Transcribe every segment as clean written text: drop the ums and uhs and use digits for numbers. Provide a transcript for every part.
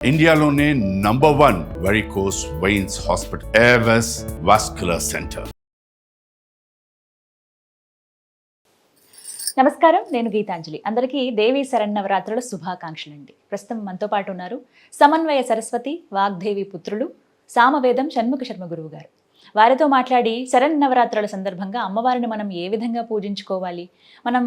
ఇండియాలోనే #1 varicose veins hospital Avis vascular centre. నమస్కారం, నేను గీతాంజలి. అందరికీ దేవీ శరన్నవరాత్రుల శుభాకాంక్షలు అండి. ప్రస్తుతం మనతో పాటు ఉన్నారు సమన్వయ సరస్వతి వాగ్దేవి పుత్రులు సామవేదం షణ్ముఖ శర్మ గురువు గారు. వారితో మాట్లాడి శరన్నవరాత్రుల సందర్భంగా అమ్మవారిని మనం ఏ విధంగా పూజించుకోవాలి, మనం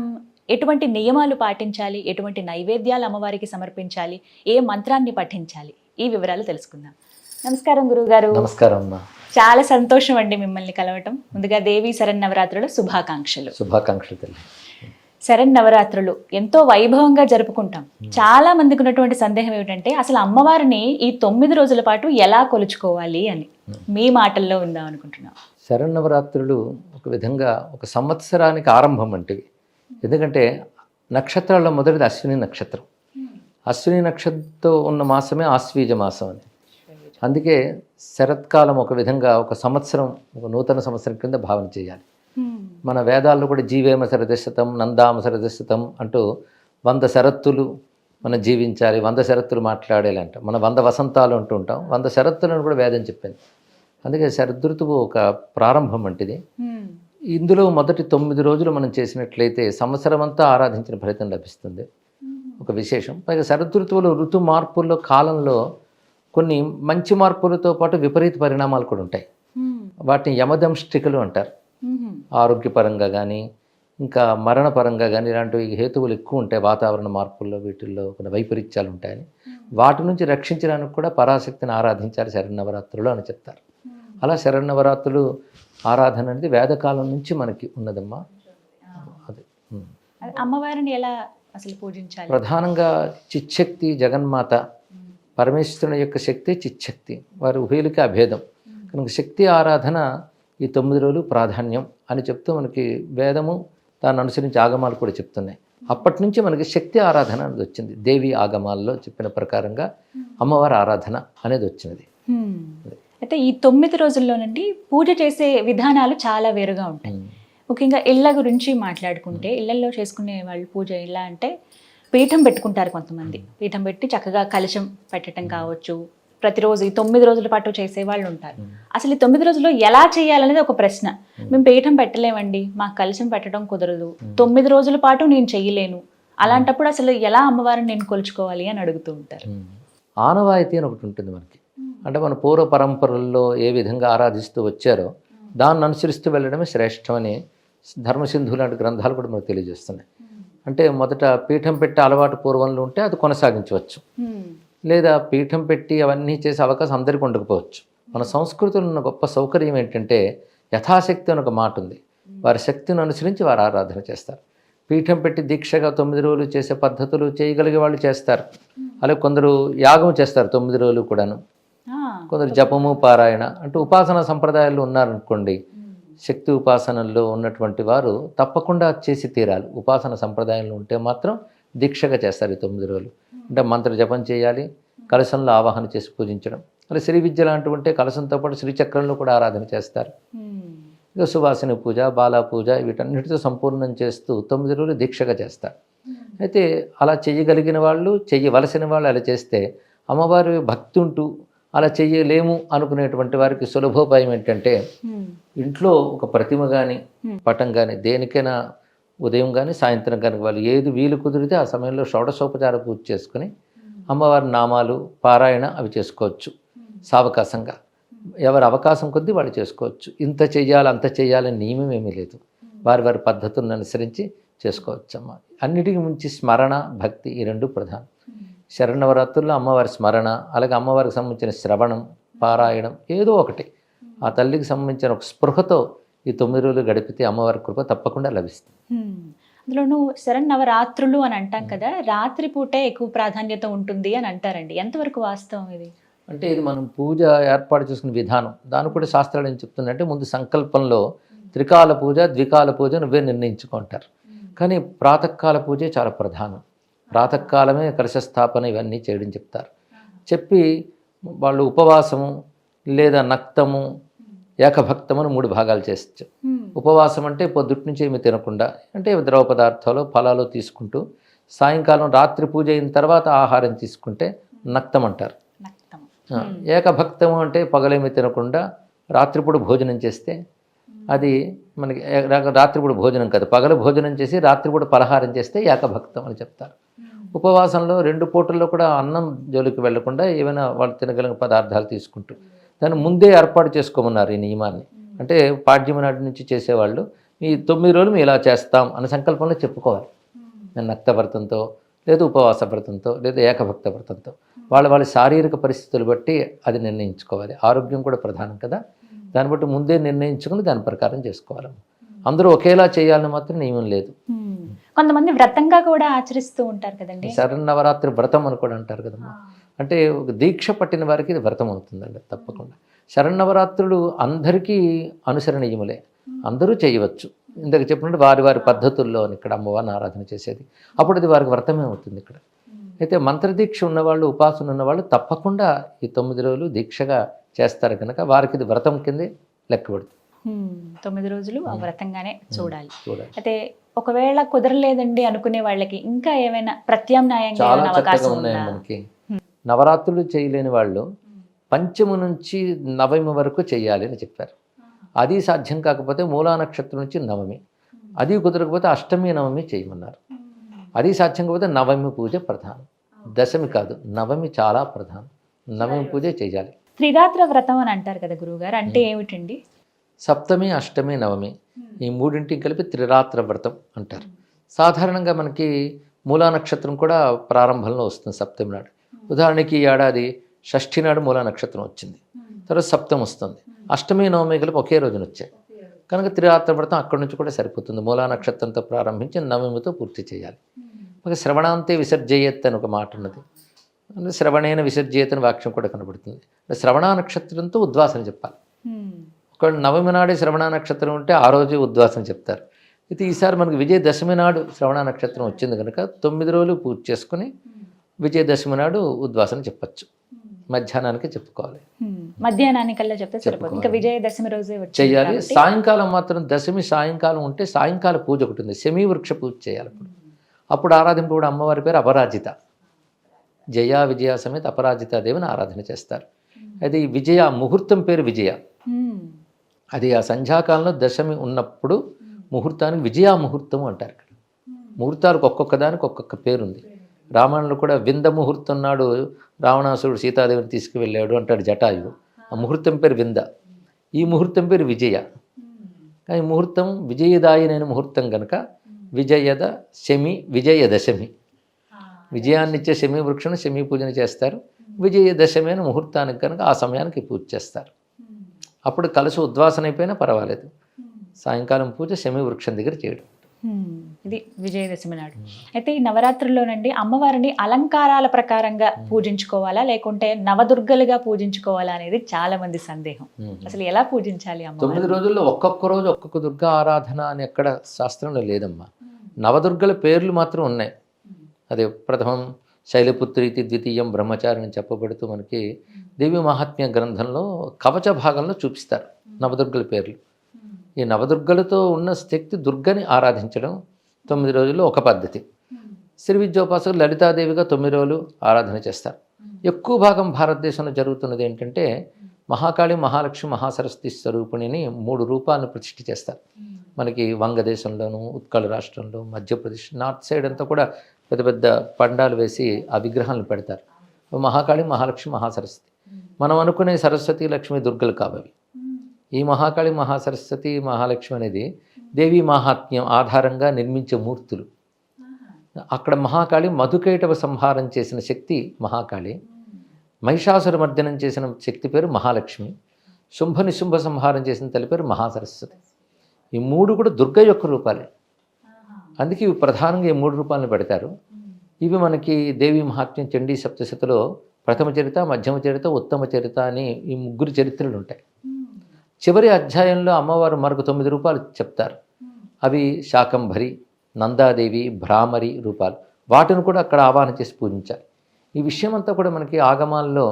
ఎటువంటి నియమాలు పాటించాలి, ఎటువంటి నైవేద్యాలు అమ్మవారికి సమర్పించాలి, ఏ మంత్రాన్ని పఠించాలి, ఈ వివరాలు తెలుసుకుందాం. నమస్కారం గురువు గారు. నమస్కారం అమ్మా. చాలా సంతోషం అండి మిమ్మల్ని కలవటం. ముందుగా దేవీ శరన్నవరాత్రుల శుభాకాంక్షలు. శుభాకాంక్షలు. శరన్నవరాత్రులు ఎంతో వైభవంగా జరుపుకుంటాం. చాలా మందికి ఉన్నటువంటి సందేహం ఏమిటంటే అసలు అమ్మవారిని ఈ 9 రోజుల పాటు ఎలా కొలుచుకోవాలి అని మీ మాటల్లో ఉందాం అనుకుంటున్నాం. శరన్నవరాత్రులు ఒక విధంగా ఒక సంవత్సరానికి ఆరంభం వంటివి. ఎందుకంటే నక్షత్రాల్లో మొదటిది అశ్విని నక్షత్రం. అశ్విని నక్షత్రంతో ఉన్న మాసమే ఆశ్వీజ మాసం అని. అందుకే శరత్కాలం ఒక విధంగా ఒక సంవత్సరం, ఒక నూతన సంవత్సరం కింద భావన చేయాలి. మన వేదాల్లో కూడా జీవేమ శరదశతం నందామ శరదశతం అంటూ 100 శరత్తులు మనం జీవించాలి, 100 శరత్తులు మాట్లాడాలి అంట. మనం 100 వసంతాలు అంటూ ఉంటాం, 100 శరత్తులను కూడా వేదం చెప్పింది. అందుకే శరదృతువు ఒక ప్రారంభం వంటిది. ఇందులో మొదటి 9 రోజులు మనం చేసినట్లయితే సంవత్సరం అంతా ఆరాధించిన ఫలితం లభిస్తుంది. ఒక విశేషం. పైగా శరదృతువులో ఋతు మార్పుల్లో కాలంలో కొన్ని మంచి మార్పులతో పాటు విపరీత పరిణామాలు కూడా ఉంటాయి. వాటిని యమదంష్టికలు అంటారు. ఆరోగ్యపరంగా కానీ ఇంకా మరణపరంగా కానీ ఇలాంటివి హేతువులు ఎక్కువ ఉంటాయి. వాతావరణ మార్పుల్లో వీటిల్లో కొన్ని వైపరీత్యాలు ఉంటాయని వాటి నుంచి రక్షించడానికి కూడా పరాశక్తిని ఆరాధించాలి శరన్నవరాత్రులు అని చెప్తారు. అలా శరన్నవరాత్రులు ఆరాధన అనేది వేదకాలం నుంచి మనకి ఉన్నదమ్మా. అది అమ్మవారిని ఎలా అసలు పూజించాలి? ప్రధానంగా చిచ్చక్తి జగన్మాత, పరమేశ్వరుని యొక్క శక్తి చిచ్చక్తి, వారి ఉభయులకి అభేదం కనుక శక్తి ఆరాధన ఈ 9 రోజులు ప్రాధాన్యం అని చెప్తూ మనకి వేదము దాన్ని అనుసరించి ఆగమాలు కూడా చెప్తున్నాయి. అప్పటి నుంచి మనకి శక్తి ఆరాధన అనేది వచ్చింది. దేవి ఆగమాల్లో చెప్పిన ప్రకారంగా అమ్మవారి ఆరాధన అనేది వచ్చినది. అయితే ఈ 9 రోజుల్లోనండి పూజ చేసే విధానాలు చాలా వేరుగా ఉంటాయి. ముఖ్యంగా ఇళ్ళ గురించి మాట్లాడుకుంటే ఇళ్లలో చేసుకునే వాళ్ళు పూజ ఎలా అంటే పీఠం పెట్టుకుంటారు కొంతమంది. పీఠం పెట్టి చక్కగా కలశం పెట్టడం కావచ్చు. ప్రతిరోజు ఈ 9 రోజుల పాటు చేసే వాళ్ళు ఉంటారు. అసలు ఈ 9 రోజుల్లో ఎలా చేయాలనేది ఒక ప్రశ్న. మేము పీఠం పెట్టలేమండి, మాకు కలశం పెట్టడం కుదరదు, 9 రోజుల పాటు నేను చెయ్యలేను, అలాంటప్పుడు అసలు ఎలా అమ్మవారిని నేను కొలుచుకోవాలి అని అడుగుతూ ఉంటారు. ఆనవాయితీ అని ఒకటి ఉంటుంది మనకి. అంటే మన పూర్వ పరంపరల్లో ఏ విధంగా ఆరాధిస్తూ వచ్చారో దాన్ని అనుసరిస్తూ వెళ్ళడమే శ్రేష్టమని ధర్మసింధు లాంటి గ్రంథాలు కూడా మనకు తెలియజేస్తున్నాయి. అంటే మొదట పీఠం పెట్టే అలవాటు పూర్వంలో ఉంటే అది కొనసాగించవచ్చు, లేదా పీఠం పెట్టి అవన్నీ చేసే అవకాశం అందరికీ ఉండకపోవచ్చు. మన సంస్కృతిలో ఉన్న గొప్ప సౌకర్యం ఏంటంటే యథాశక్తి అని ఒక మాట ఉంది. వారి శక్తిని అనుసరించి వారు ఆరాధన చేస్తారు. పీఠం పెట్టి దీక్షగా 9 రోజులు చేసే పద్ధతులు చేయగలిగే వాళ్ళు చేస్తారు. అలాగే కొందరు యాగం చేస్తారు 9 రోజులు కూడాను. కొందరు జపము పారాయణ అంటూ ఉపాసన సంప్రదాయాలు ఉన్నారనుకోండి. శక్తి ఉపాసనల్లో ఉన్నటువంటి వారు తప్పకుండా చేసి తీరాలి. ఉపాసన సంప్రదాయంలో ఉంటే మాత్రం దీక్షగా చేస్తారు ఈ 9 రోజులు. అంటే మంత్ర జపం చేయాలి, కలశంలో ఆవాహన చేసి పూజించడం. అలా శ్రీ విద్య లాంటివి ఉంటే కలశంతో పాటు శ్రీచక్రంలో కూడా ఆరాధన చేస్తారు. ఇక సువాసిని పూజ, బాలా పూజ వీటన్నిటితో సంపూర్ణం చేస్తూ 9 రోజులు దీక్షగా చేస్తారు. అయితే అలా చేయగలిగిన వాళ్ళు, చెయ్యవలసిన వాళ్ళు అలా చేస్తే అమ్మవారి భక్తి ఉంటూ అలా చెయ్యలేము అనుకునేటువంటి వారికి సులభోపాయం ఏంటంటే ఇంట్లో ఒక ప్రతిమ కానీ పటం కానీ దేనికైనా ఉదయం కానీ సాయంత్రం కానీ వాళ్ళు ఏది వీలు కుదిరితే ఆ సమయంలో షోడశోపచార పూజ చేసుకుని అమ్మవారి నామాలు పారాయణ అవి చేసుకోవచ్చు. సావకాశంగా ఎవరి అవకాశం కొద్దీ వాళ్ళు చేసుకోవచ్చు. ఇంత చెయ్యాలి అంత చెయ్యాలని నియమం ఏమీ లేదు. వారి వారి పద్ధతులను అనుసరించి చేసుకోవచ్చు అమ్మ. అన్నిటికీ మించి స్మరణ, భక్తి ఈ 2 ప్రధానం. శరన్నవరాత్రుల్లో అమ్మవారి స్మరణ, అలాగే అమ్మవారికి సంబంధించిన శ్రవణం, పారాయణం ఏదో ఒకటి ఆ తల్లికి సంబంధించిన ఒక స్పృహతో ఈ 9 రోజులు గడిపితే అమ్మవారి కృప తప్పకుండా లభిస్తుంది. అందులోనూ శరన్నవరాత్రులు అని అంటాం కదా, రాత్రి పూటే ఎక్కువ ప్రాధాన్యత ఉంటుంది అని అంటారండి. ఎంతవరకు వాస్తవం ఇది? అంటే ఇది మనం పూజ ఏర్పాటు చేసుకునే విధానం. దాన్ని కూడా శాస్త్రాలు ఏం చెప్తుందంటే ముందు సంకల్పంలో త్రికాల పూజ, ద్వికాల పూజ నువ్వే నిర్ణయించుకుంటారు. కానీ ప్రాతకాల పూజే చాలా ప్రధానం. ప్రాతకాలమే కలశస్థాపన ఇవన్నీ చేయడం చెప్తారు. చెప్పి వాళ్ళు ఉపవాసము లేదా నక్తము, ఏకభక్తమును 3 భాగాలు చేస్తూ. ఉపవాసం అంటే పొద్దుటి నుంచి ఏమి తినకుండా, అంటే ద్రవ పదార్థాలు ఫలాలు తీసుకుంటూ సాయంకాలం రాత్రి పూజ అయిన తర్వాత ఆహారం తీసుకుంటే నక్తం అంటారు. ఏకభక్తము అంటే పగలేమి తినకుండా రాత్రిపూట భోజనం చేస్తే అది మనకి రాత్రిపూట భోజనం కాదు, పగలు భోజనం చేసి రాత్రిపూట పలహారం చేస్తే ఏకభక్తం అని చెప్తారు. ఉపవాసంలో 2 పూటల్లో కూడా అన్నం జోలికి వెళ్లకుండా ఏమైనా వాళ్ళు తినగలిగిన పదార్థాలు తీసుకుంటూ దాన్ని ముందే ఏర్పాటు చేసుకోమన్నారు ఈ నియమాన్ని. అంటే పాడ్యమి నాటి నుంచి చేసేవాళ్ళు ఈ 9 రోజులు మేము ఇలా చేస్తాం అనే సంకల్పంలో చెప్పుకోవాలి. నేను నక్త వ్రతంతో లేదా ఉపవాస వ్రతంతో లేదా ఏకభక్త వ్రతంతో వాళ్ళ శారీరక పరిస్థితులు బట్టి అది నిర్ణయించుకోవాలి. ఆరోగ్యం కూడా ప్రధానం కదా, దాన్ని బట్టి ముందే నిర్ణయించుకుని దాని ప్రకారం చేసుకోవాలి. అందరూ ఒకేలా చేయాలని మాత్రం నియమం లేదు. కొంతమంది వ్రతంగా కూడా ఆచరిస్తూ ఉంటారు కదండి. శరన్నవరాత్రి వ్రతం అని కూడా అంటారు కదమ్మా. అంటే ఒక దీక్ష పట్టిన వారికి ఇది వ్రతం అవుతుందండి తప్పకుండా. శరన్నవరాత్రులు అందరికీ అనుసరణీయములే, అందరూ చేయవచ్చు. ఇందాక చెప్పినట్టు వారి పద్ధతుల్లో ఇక్కడ అమ్మవారిని ఆరాధన చేసేది, అప్పుడు అది వారికి వ్రతమే అవుతుంది ఇక్కడ. అయితే మంత్రదీక్ష ఉన్నవాళ్ళు, ఉపాసన ఉన్నవాళ్ళు తప్పకుండా ఈ 9 రోజులు దీక్షగా చేస్తారు కనుక వారికి ఇది వ్రతం కిందే లెక్కబడుతుంది. 9 రోజులు ఆ వ్రతంగానే చూడాలి. అయితే ఒకవేళ కుదరలేదండి అనుకునే వాళ్ళకి ఇంకా ఏమైనా ప్రత్యామ్నాయంగా చాలా చక్కగా అవకాశం ఉన్నాయి ఉందా? మనకి. నవరాత్రులు చేయలేని వాళ్ళు పంచమి నుంచి నవమి వరకు చేయాలి అని చెప్పారు. అది సాధ్యం కాకపోతే మూలా నక్షత్రం నుంచి నవమి, అది కుదరకపోతే అష్టమి నవమి చేయమన్నారు. అది సాధ్యం కాకపోతే నవమి పూజ ప్రధానం, దశమి కాదు నవమి చాలా ప్రధానం. నవమి పూజ చేయాలి. త్రిరాత్ర వ్రతం అని అంటారు కదా గురువుగారు, అంటే ఏమిటండి? సప్తమి, అష్టమి, నవమి ఈ మూడింటికి కలిపి త్రిరాత్ర వ్రతం అంటారు. సాధారణంగా మనకి మూలా నక్షత్రం కూడా ప్రారంభంలో వస్తుంది సప్తమి నాడు. ఉదాహరణకి ఈ ఏడాది షష్ఠి నాడు మూలా నక్షత్రం వచ్చింది, తర్వాత సప్తం వస్తుంది, అష్టమి నవమి కలిపి ఒకే రోజున వచ్చాయి కనుక త్రిరాత్ర వ్రతం అక్కడి నుంచి కూడా సరిపోతుంది. మూలా నక్షత్రంతో ప్రారంభించి నవమితో పూర్తి చేయాలి. ఒక శ్రవణాంతే విసర్జయత్ అని ఒక మాట ఉన్నది, అంటే శ్రవణేన విసర్జయత్ అని వాక్యం కూడా కనబడుతుంది. శ్రవణ నక్షత్రంతో ఉద్వాసన చెప్పాలి. ఒకవేళ నవమి నాడే శ్రవణ నక్షత్రం ఉంటే ఆ రోజు ఉద్వాసన చెప్తారు. అయితే ఈసారి మనకి విజయదశమి నాడు శ్రవణ నక్షత్రం వచ్చింది కనుక 9 రోజులు పూజ చేసుకుని విజయదశమి నాడు ఉద్వాసన చెప్పచ్చు. మధ్యాహ్నానికి చెప్పుకోవాలి, మధ్యాహ్నానికల్లా చెప్తే సరిపోతుంది. ఇంకా విజయదశమి రోజే చేయాలి. సాయంకాలం మాత్రం దశమి సాయంకాలం ఉంటే సాయంకాల పూజ ఒకటి ఉంది, శమీ వృక్ష పూజ చేయాలి. అప్పుడు ఆరాధింపబడే అమ్మవారి పేరు అపరాజిత. జయ విజయ సమేత అపరాజిత దేవిని ఆరాధన చేస్తారు. అది విజయ ముహూర్తం పేరు విజయ. అది ఆ సంధ్యాకాలంలో దశమి ఉన్నప్పుడు ముహూర్తానికి విజయ ముహూర్తము అంటారు. ఇక్కడ ముహూర్తాలకు ఒక్కొక్క దానికి ఒక్కొక్క పేరుంది. రామాయణంలో కూడా వింద ముహూర్తం నాడు రావణాసురుడు సీతాదేవిని తీసుకువెళ్ళాడు అంటాడు జటాయు. ఆ ముహూర్తం పేరు వింద, ఈ ముహూర్తం పేరు విజయ. కానీ ముహూర్తం విజయదాయనైన ముహూర్తం కనుక విజయద శమి విజయదశమి, విజయాన్ని ఇచ్చే శమీ వృక్షను శమీ పూజన చేస్తారు. విజయదశమి అయిన ముహూర్తానికి కనుక ఆ సమయానికి పూజ చేస్తారు. అప్పుడు కలశ ఉద్వాసన అయిపోయినా పర్వాలేదు, సాయంకాలం పూజ శమీ వృక్షం దగ్గర చేయడం. ఇది విజయదశమి నాడు. అయితే ఈ నవరాత్రుల్లోనండి అమ్మవారిని అలంకారాల ప్రకారంగా పూజించుకోవాలా లేకుంటే నవదుర్గలుగా పూజించుకోవాలా అనేది చాలా మంది సందేహం. అసలు ఎలా పూజించాలి అమ్మ? 9 రోజుల్లో ఒక్కొక్క రోజు ఒక్కొక్క దుర్గా ఆరాధన అని ఎక్కడ శాస్త్రంలో లేదమ్మా. నవదుర్గల పేర్లు మాత్రం ఉన్నాయి. అదే ప్రథమం శైలపుత్రి ద్వితీయం బ్రహ్మచారిని చెప్పబడుతూ మనకి దేవి మహాత్మ్య గ్రంథంలో కవచ భాగంలో చూపిస్తారు నవదుర్గల పేర్లు. ఈ నవదుర్గలతో ఉన్న శక్తి దుర్గని ఆరాధించడం 9 రోజుల్లో ఒక పద్ధతి. శ్రీ విద్యోపాసకులు లలితాదేవిగా 9 రోజులు ఆరాధన చేస్తారు. ఎక్కువ భాగం భారతదేశంలో జరుగుతున్నది ఏంటంటే మహాకాళి, మహాలక్ష్మి, మహాసరస్వతి స్వరూపిణిని 3 రూపాలను ప్రతిష్ఠ చేస్తారు. మనకి వంగదేశంలోను, ఉత్కళ రాష్ట్రంలో, మధ్యప్రదేశ్ నార్త్ సైడ్ అంతా కూడా పెద్ద పెద్ద పండాలు వేసి ఆ విగ్రహాలను పెడతారు. మహాకాళి, మహాలక్ష్మి, మహాసరస్వతి. మనం అనుకునే సరస్వతి, లక్ష్మి, దుర్గలు కావవి. ఈ మహాకాళి, మహాసరస్వతి, మహాలక్ష్మి అనేది దేవీ మహాత్మ్యం ఆధారంగా నిర్మించే మూర్తులు. అక్కడ మహాకాళి మధుకైటవ సంహారం చేసిన శక్తి మహాకాళి, మహిషాసుర మర్దనం చేసిన శక్తి పేరు మహాలక్ష్మి, శుంభ నిశుంభ సంహారం చేసిన తల్లి పేరు మహాసరస్వతి. ఈ 3 కూడా దుర్గ యొక్క రూపాలే. అందుకే ఇవి ప్రధానంగా ఈ 3 రూపాలను పెడతారు. ఇవి మనకి దేవి మహాత్మ్యం చండీ సప్తశతిలో ప్రథమ చరిత, మధ్యమ చరిత, ఉత్తమ చరిత అని ఈ 3 చరిత్రలు ఉంటాయి. చివరి అధ్యాయంలో అమ్మవారు మరొక 9 రూపాలు చెప్తారు. అవి శాకంభరి, నందాదేవి, భ్రామరి రూపాలు. వాటిని కూడా అక్కడ ఆవాహన చేసి పూజించాలి. ఈ విషయం అంతా కూడా మనకి ఆగమాల్లో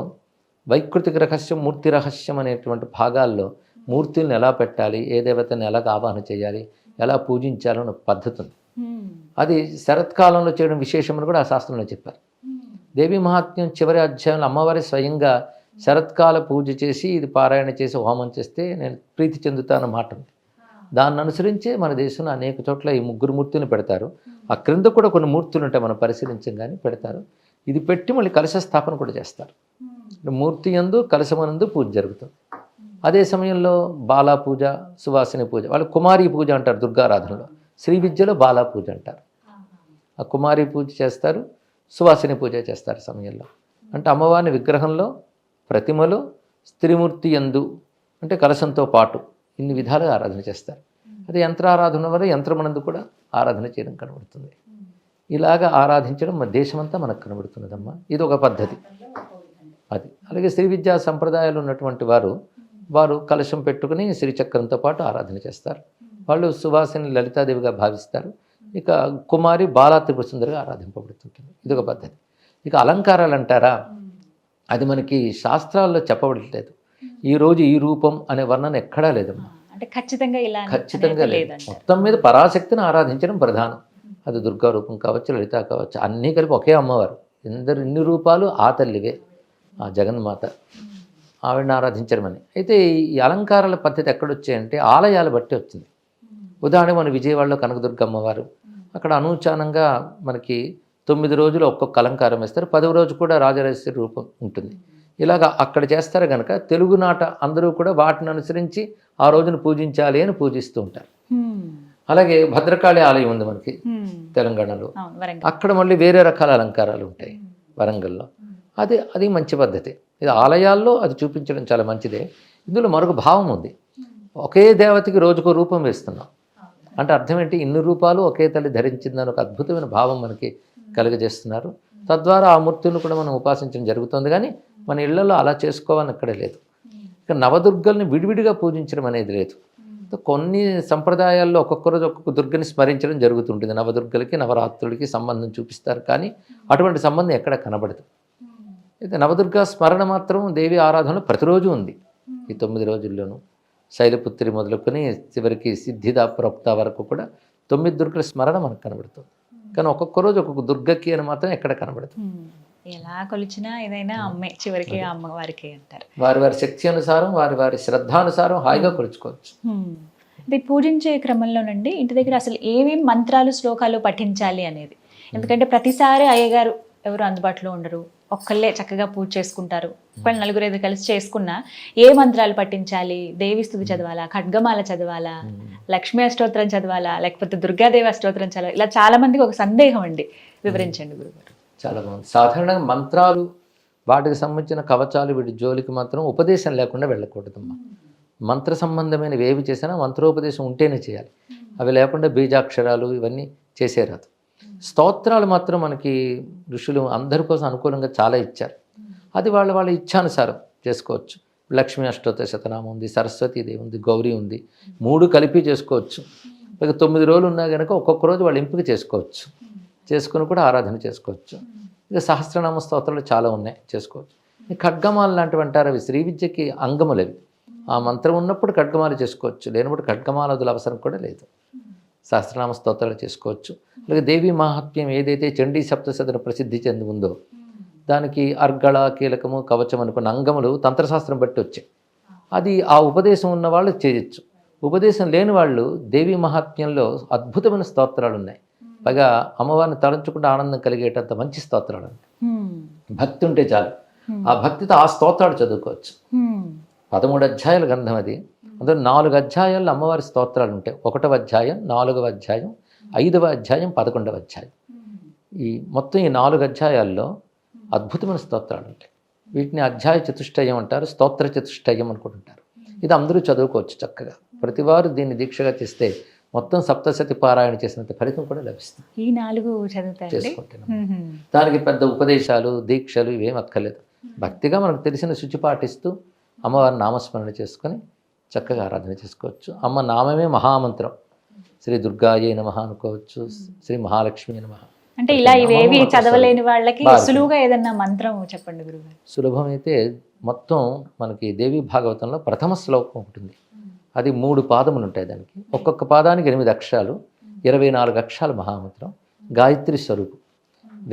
వైకృతిక రహస్యం, మూర్తి రహస్యం అనేటువంటి భాగాల్లో మూర్తుల్ని ఎలా పెట్టాలి, ఏ దేవతని ఎలాగ ఆవాహన చేయాలి, ఎలా పూజించాలన్న పద్ధతి ఉంది. అది శరత్కాలంలో చేయడం విశేషమని కూడా ఆ శాస్త్రంలో చెప్పారు. దేవి మహాత్మ్యం చివరి అధ్యాయంలో అమ్మవారి స్వయంగా శరత్కాల పూజ చేసి ఇది పారాయణ చేసి హోమం చేస్తే నేను ప్రీతి చెందుతాను మాట ఉంది. దాన్ని అనుసరించే మన దేశంలో అనేక చోట్ల ఈ 3 మూర్తులను పెడతారు. ఆ క్రింద కూడా కొన్ని మూర్తులు ఉంటాయి, మనం పరిశీలించం కానీ పెడతారు. ఇది పెట్టి మళ్ళీ కలశ స్థాపన కూడా చేస్తారు. మూర్తి యందు కలశమనందు పూజ జరుగుతుంది. అదే సమయంలో బాలా పూజ, సువాసిని పూజ, వాళ్ళు కుమారి పూజ అంటారు దుర్గారాధనలో. శ్రీ విద్యలో బాలా పూజ అంటారు. ఆ కుమారి పూజ చేస్తారు, సువాసిని పూజ చేస్తారు సమయంలో. అంటే అమ్మవారిని విగ్రహంలో, ప్రతిమలో, స్త్రీమూర్తి యందు అంటే కలశంతో పాటు ఇన్ని విధాలుగా ఆరాధన చేస్తారు. అదే యంత్రారాధన వల్ల యంత్రమనందు కూడా ఆరాధన చేయడం కనబడుతుంది. ఇలాగా ఆరాధించడం మన దేశమంతా మనకు కనబడుతున్నదమ్మా. ఇది ఒక పద్ధతి. అది అలాగే శ్రీ విద్యా సంప్రదాయాలు ఉన్నటువంటి వారు కలశం పెట్టుకుని శ్రీచక్రంతో పాటు ఆరాధన చేస్తారు. వాళ్ళు సువాసిని లలితాదేవిగా భావిస్తారు. ఇక కుమారి బాలా త్రిపుర సుందరిగా ఆరాధింపబడుతుంటుంది. ఇదొక పద్ధతి. ఇక అలంకారాలు అంటారా, అది మనకి శాస్త్రాల్లో చెప్పబడలేదు. ఈరోజు ఈ రూపం అనే వర్ణన ఎక్కడా లేదమ్మా. అంటే ఖచ్చితంగా లేదు. మొత్తం మీద పరాశక్తిని ఆరాధించడం ప్రధానం. అది దుర్గా రూపం కావచ్చు, లలిత కావచ్చు, అన్నీ కలిపి ఒకే అమ్మవారు. ఇన్ని రూపాలు ఆ తల్లివే, ఆ జగన్మాత, ఆవిడని ఆరాధించడం అని. అయితే ఈ అలంకారాల పద్ధతి ఎక్కడొచ్చాయంటే ఆలయాలు బట్టి వచ్చింది. ఉదాహరణ మన విజయవాడలో కనకదుర్గ అమ్మవారు, అక్కడ అనూచానంగా మనకి 9 రోజులు ఒక్కొక్క అలంకారం వేస్తారు. 10వ రోజు కూడా రాజరాజేశ్వరి రూపం ఉంటుంది. ఇలాగా అక్కడ చేస్తారు కనుక తెలుగునాట అందరూ కూడా వాటిని అనుసరించి ఆ రోజును పూజించాలి అని పూజిస్తూ ఉంటారు. అలాగే భద్రకాళి ఆలయం ఉంది మనకి తెలంగాణలో, అక్కడ మళ్ళీ వేరే రకాల అలంకారాలు ఉంటాయి వరంగల్లో. అది మంచి పద్ధతి. ఇది ఆలయాల్లో అది చూపించడం చాలా మంచిదే. ఇందులో మరొక భావం ఉంది. ఒకే దేవతకి రోజుకో రూపం వేస్తున్నాం అంటే అర్థం ఏంటి, ఇన్ని రూపాలు ఒకే తల్లి ధరించిందని ఒక అద్భుతమైన భావం మనకి కలుగజేస్తున్నారు. తద్వారా ఆ మూర్తులను కూడా మనం ఉపాసించడం జరుగుతుంది. కానీ మన ఇళ్లలో అలా చేసుకోవాలని అక్కడే లేదు. ఇక నవదుర్గల్ని విడివిడిగా పూజించడం అనేది లేదు. కొన్ని సంప్రదాయాల్లో ఒక్కొక్క రోజు ఒక్కొక్క దుర్గని స్మరించడం జరుగుతుంటుంది. నవదుర్గలకి నవరాత్రులకి సంబంధం చూపిస్తారు, కానీ అటువంటి సంబంధం ఎక్కడ కనబడదు. అయితే నవదుర్గా స్మరణ మాత్రం దేవి ఆరాధనలో ప్రతిరోజు ఉంది. ఈ 9 రోజుల్లోనూ శైలపుత్రి మొదలుకొని చివరికి సిద్ధిదా ప్రోక్త వరకు కూడా 9 దుర్గల స్మరణ మనకు కనబడుతుంది. కానీ ఒక్కొక్క రోజు ఒక్కొక్క దుర్గకి అని మాత్రం ఎక్కడ కనబడుతుంది. ఎలా కొలిచినా ఏదైనా అమ్మే, చివరికి అమ్మవారికి అంటారు. వారి శక్తి అనుసారం, వారి శ్రద్ధానుసారం హాయిగా కొలుచుకోవచ్చు. ఇది పూజించే క్రమంలోనండి ఇంటి దగ్గర అసలు ఏమేమి మంత్రాలు, శ్లోకాలు పఠించాలి అనేది. ఎందుకంటే ప్రతిసారి అయ్యగారు ఎవరు అందుబాటులో ఉండరు, ఒక్కళ్ళే చక్కగా పూజ చేసుకుంటారు. ఒకళ్ళు 4-5 కలిసి చేసుకున్నా ఏ మంత్రాలు పఠించాలి, దేవి స్తుతి చదవాలా, ఖడ్గమాల చదవాలా, లక్ష్మీ అష్టోత్తరం చదవాలా, లేకపోతే దుర్గాదేవి అష్టోత్తరం చదవాలి, ఇలా చాలా మందికి ఒక సందేహం అండి. వివరించండి గురుగారు. చాలా బాగుంది. సాధారణంగా మంత్రాలు, వాటికి సంబంధించిన కవచాలు, వీటి జోలికి మాత్రం ఉపదేశం లేకుండా వెళ్ళకూడదమ్మా. మంత్ర సంబంధమైనవి ఏవి చేసినా మంత్రోపదేశం ఉంటేనే చేయాలి. అవి లేకుండా బీజాక్షరాలు ఇవన్నీ చేసేరాదు. స్తోత్రాలు మాత్రం మనకి ఋషులు అందరి కోసం అనుకూలంగా చాలా ఇచ్చారు. అది వాళ్ళ ఇచ్ఛానుసారం చేసుకోవచ్చు. లక్ష్మీ అష్టోత్తర శతనామం ఉంది, సరస్వతీదేవి ఉంది, గౌరీ ఉంది, 3 కలిపి చేసుకోవచ్చు. ఇక 9 రోజులు ఉన్నా కనుక ఒక్కొక్క రోజు వాళ్ళు ఎంపిక చేసుకోవచ్చు, చేసుకుని కూడా ఆరాధన చేసుకోవచ్చు. ఇక సహస్రనామ స్తోత్రాలు చాలా ఉన్నాయి, చేసుకోవచ్చు. ఈ ఖడ్గమాలు లాంటివి అంటారు, అవి శ్రీ విద్యకి అంగములు. అవి ఆ మంత్రం ఉన్నప్పుడు ఖడ్గమాలు చేసుకోవచ్చు, లేనప్పుడు ఖడ్గమాల వదుల అవసరం కూడా లేదు. సహస్రనామ స్తోత్రాలు చేసుకోవచ్చు. అలాగే దేవీ మహాత్మ్యం ఏదైతే చండీ సప్తశతిని ప్రసిద్ధి చెంది ఉందో దానికి అర్గళ, కీలకము, కవచం అనుకున్న అంగములు తంత్రశాస్త్రం బట్టి వచ్చాయి. అది ఆ ఉపదేశం ఉన్న వాళ్ళు చేయొచ్చు. ఉపదేశం లేని వాళ్ళు దేవీ మహాత్మ్యంలో అద్భుతమైన స్తోత్రాలు ఉన్నాయి. పైగా అమ్మవారిని తలంచుకుంటే ఆనందం కలిగేటంత మంచి స్తోత్రాలు ఉన్నాయి. భక్తి ఉంటే చాలు, ఆ భక్తితో ఆ స్తోత్రాలు చదువుకోవచ్చు. 13 అధ్యాయాల గ్రంథం అది. అందులో 4 అధ్యాయాల్లో అమ్మవారి స్తోత్రాలు ఉంటాయి. 1వ అధ్యాయం, 4వ అధ్యాయం, 5వ అధ్యాయం, 11వ అధ్యాయం. ఈ మొత్తం ఈ 4 అధ్యాయాల్లో అద్భుతమైన స్తోత్రాలు ఉంటాయి. వీటిని అధ్యాయ చతుష్టయం అంటారు, స్తోత్ర చతుష్టయం అనుకుంటుంటారు. ఇది అందరూ చదువుకోవచ్చు చక్కగా. ప్రతివారు దీన్ని దీక్షగా చేస్తే మొత్తం సప్తశతి పారాయణ చేసినంత ఫలితం కూడా లభిస్తుంది. ఈ 4 చేసుకుంటున్నాం. దానికి పెద్ద ఉపదేశాలు, దీక్షలు ఇవేం అక్కర్లేదు. భక్తిగా మనకు తెలిసిన శుచి పాటిస్తూ అమ్మవారి నామస్మరణ చేసుకొని చక్కగా ఆరాధన చేసుకోవచ్చు. అమ్మ నామమే మహామంత్రం. శ్రీ దుర్గాయే నమః అనుకోవచ్చు, శ్రీ మహాలక్ష్మి నమః. అంటే ఇలా ఇవేవి చదవలేని వాళ్ళకి సులువుగా ఏదన్నా మంత్రం చెప్పండి గురుగారు. సులభమైతే మొత్తం మనకి దేవి భాగవతంలో ప్రథమ శ్లోకం ఉంటుంది. అది 3 పాదములు ఉంటాయి. దానికి ఒక్కొక్క పాదానికి 8 అక్షరాలు, 24 అక్షరాలు మహామంత్రం. గాయత్రి స్వరూపం.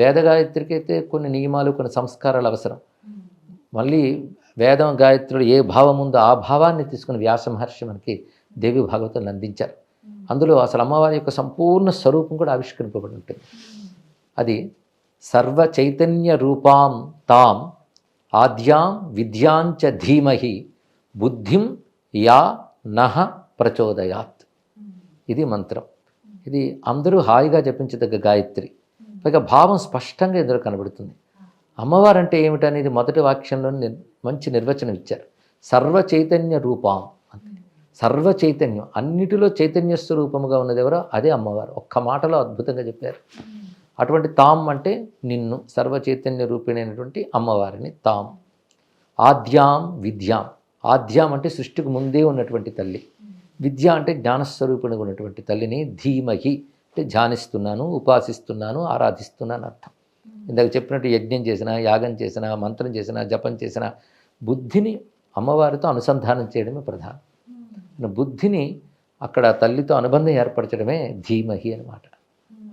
వేద గాయత్రికి అయితే కొన్ని నియమాలు, కొన్ని సంస్కారాలు అవసరం. మళ్ళీ వేదం గాయత్రులు ఏ భావం ఉందో ఆ భావాన్ని తీసుకుని వ్యాస మహర్షి మనకి దేవి భాగవతాన్ని అందించారు. అందులో అసలు అమ్మవారి యొక్క సంపూర్ణ స్వరూపం కూడా ఆవిష్కరింపబడి ఉంటుంది. అది సర్వ చైతన్య రూపాం తాం ఆద్యాం విద్యాంచ ధీమహి బుద్ధిం యా నహ ప్రచోదయాత్. ఇది మంత్రం. ఇది అందరూ హాయిగా జపించదగ్గ గాయత్రి. పైగా భావం స్పష్టంగా ఎదురు కనబడుతుంది. అమ్మవారు అంటే ఏమిటనేది మొదటి వాక్యంలో మంచి నిర్వచనం ఇచ్చారు. సర్వ చైతన్య రూపాం అంటే సర్వ చైతన్యం, అన్నిటిలో చైతన్య స్వరూపముగా ఉన్నది ఎవరో అదే అమ్మవారు. ఒక్క మాటలో అద్భుతంగా చెప్పారు. అటువంటి తాం అంటే నిన్ను, సర్వ చైతన్య రూపిణైనటువంటి అమ్మవారిని తాం. ఆద్యాం విద్యాం, ఆద్యాం అంటే సృష్టికి ముందే ఉన్నటువంటి తల్లి, విద్య అంటే జ్ఞానస్వరూపిణిగా ఉన్నటువంటి తల్లిని ధీమహి అంటే ధ్యానిస్తున్నాను, ఉపాసిస్తున్నాను, ఆరాధిస్తున్నాను అర్థం. ఇందాక చెప్పినట్టు యజ్ఞం చేసినా, యాగం చేసినా, మంత్రం చేసినా, జపం చేసినా బుద్ధిని అమ్మవారితో అనుసంధానం చేయడమే ప్రధానం. బుద్ధిని అక్కడ తల్లితో అనుబంధం ఏర్పరచడమే ధీమహి అన్నమాట.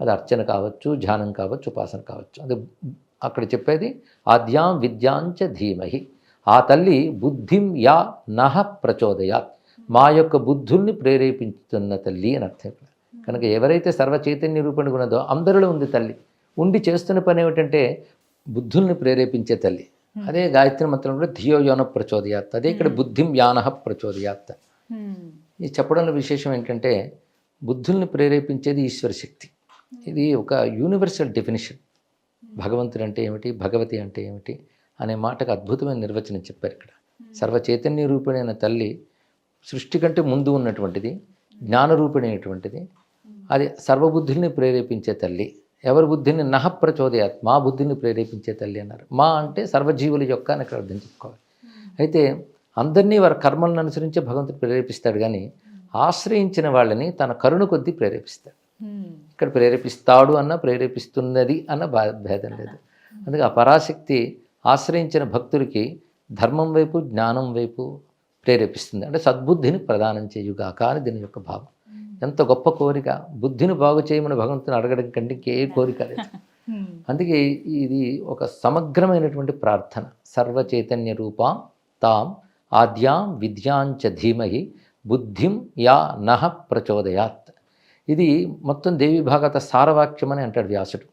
అది అర్చన కావచ్చు, ధ్యానం కావచ్చు, ఉపాసన కావచ్చు. అది అక్కడ చెప్పేది ఆద్యాం విద్యాంచ ధీమహి. ఆ తల్లి బుద్ధిం యా నహ ప్రచోదయాత్, మా యొక్క బుద్ధుల్ని ప్రేరేపించుతున్న తల్లి అని అర్థం. కనుక ఎవరైతే సర్వ చైతన్య రూపంగా ఉన్నదో అందరిలో ఉంది తల్లి. ఉండి చేస్తున్న పని ఏమిటంటే బుద్ధుల్ని ప్రేరేపించే తల్లి. అదే గాయత్రి మంత్రంలో ధియో యోన ప్రచోదయాత్, అదే ఇక్కడ బుద్ధిం యానహ ప్రచోదయాత్. ఈ చెప్పడంలో విశేషం ఏంటంటే బుద్ధుల్ని ప్రేరేపించేది ఈశ్వర శక్తి. ఇది ఒక యూనివర్సల్ డెఫినిషన్. భగవంతుడు అంటే ఏమిటి, భగవతి అంటే ఏమిటి అనే మాటకు అద్భుతమైన నిర్వచనం చెప్పారు ఇక్కడ. సర్వ చైతన్య రూపిణైన తల్లి సృష్టి కంటే ముందు ఉన్నటువంటిది, జ్ఞానరూపిణైనటువంటిది. అది సర్వబుద్ధుల్ని ప్రేరేపించే తల్లి. ఎవరి బుద్ధిని నహ ప్రచోదయాత్, మా బుద్ధిని ప్రేరేపించే తల్లి అన్నారు. మా అంటే సర్వజీవుల యొక్క అని ఇక్కడ అర్థం చెప్పుకోవాలి. అయితే అందరినీ వారి కర్మలను అనుసరించే భగవంతుడు ప్రేరేపిస్తాడు, కానీ ఆశ్రయించిన వాళ్ళని తన కరుణ కొద్దీ ప్రేరేపిస్తాడు. ఇక్కడ ప్రేరేపిస్తాడు అన్న ప్రేరేపిస్తున్నది అన్న భేదం లేదు. అందుకే ఆ పరాశక్తి ఆశ్రయించిన భక్తుడికి ధర్మం వైపు, జ్ఞానం వైపు ప్రేరేపిస్తుంది. అంటే సద్బుద్ధిని ప్రదానం చేయుగాక అని దీని యొక్క భావం. ఎంత గొప్ప కోరిక! బుద్ధిని బాగు చేయమని భగవంతుని అడగడం కంటే ఇంకే కోరిక లేదు. అందుకే ఇది ఒక సమగ్రమైనటువంటి ప్రార్థన. సర్వ చైతన్య రూపాం తాం ఆద్యాం విద్యాంచ ధీమహి బుద్ధిం యా నహ ప్రచోదయాత్. ఇది మొత్తం దేవి భాగవత సారవాక్యం అని అంటాడు వ్యాసుడు.